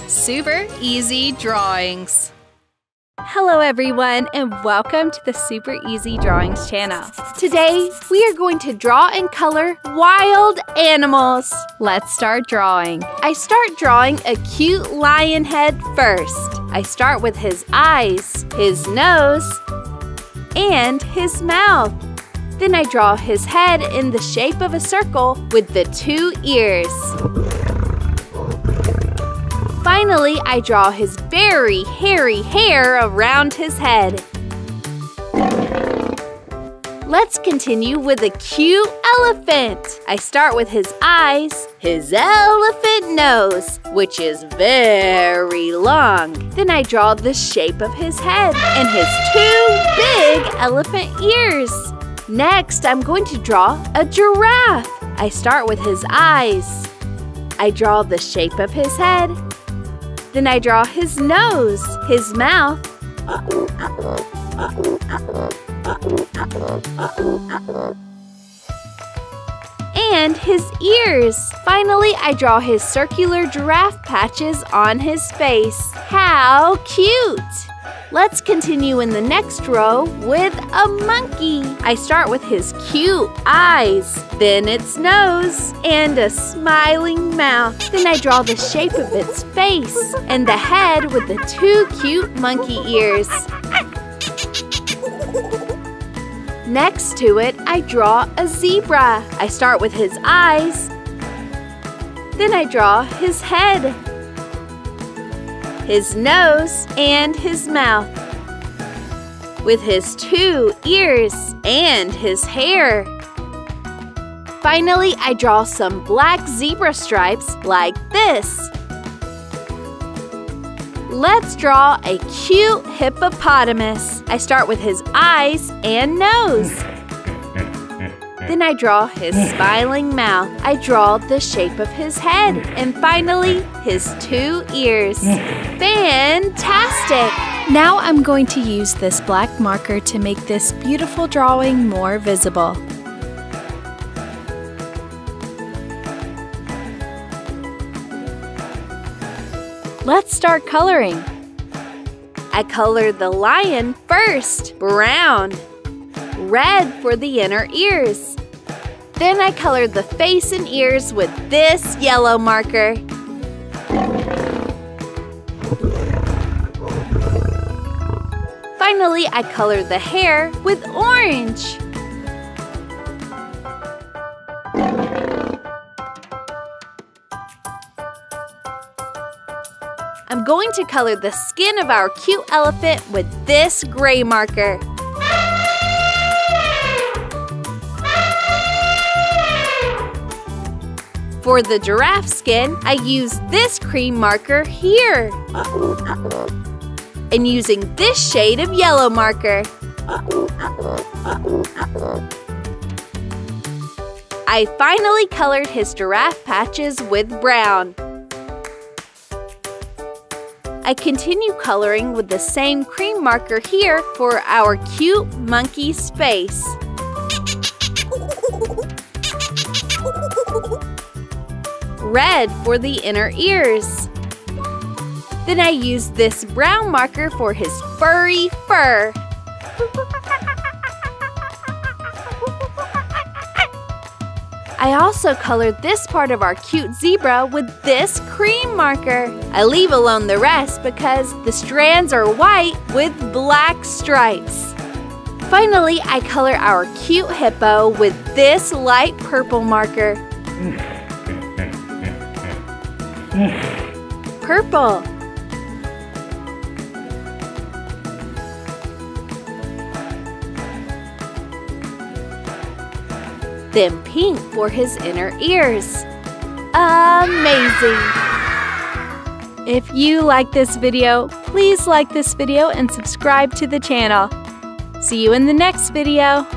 Super Easy Drawings. Hello everyone and welcome to the Super Easy Drawings channel. Today we are going to draw and color wild animals. Let's start drawing. I start drawing a cute lion head first. I start with his eyes, his nose, and his mouth. Then I draw his head in the shape of a circle with the 2 ears. Finally, I draw his very hairy hair around his head. Let's continue with a cute elephant. I start with his eyes, his elephant nose, which is very long. Then I draw the shape of his head and his 2 big elephant ears. Next, I'm going to draw a giraffe. I start with his eyes. I draw the shape of his head. Then I draw his nose, his mouth, and his ears. Finally, I draw his circular giraffe patches on his face. How cute! Let's continue in the next row with a monkey. I start with his cute eyes, then its nose, and a smiling mouth. Then I draw the shape of its face and the head with the 2 cute monkey ears. Next to it, I draw a zebra. I start with his eyes, then I draw his head, his nose, and his mouth, with his 2 ears and his hair. Finally, I draw some black zebra stripes like this. Let's draw a cute hippopotamus. I start with his eyes and nose. Then I draw his smiling mouth. I draw the shape of his head. And finally, his 2 ears. Fantastic! Now I'm going to use this black marker to make this beautiful drawing more visible. Let's start coloring. I color the lion first, brown. Red for the inner ears. Then I color the face and ears with this yellow marker. Finally, I color the hair with orange. I'm going to color the skin of our cute elephant with this gray marker. For the giraffe skin, I use this cream marker here. And using this shade of yellow marker. I finally colored his giraffe patches with brown. I continue coloring with the same cream marker here for our cute monkey's face. Red for the inner ears. Then I use this brown marker for his furry fur. I also colored this part of our cute zebra with this cream marker. I leave alone the rest because the strands are white with black stripes. Finally, I color our cute hippo with this light purple marker. Purple. Then pink for his inner ears. Amazing! If you like this video, please like this video and subscribe to the channel. See you in the next video.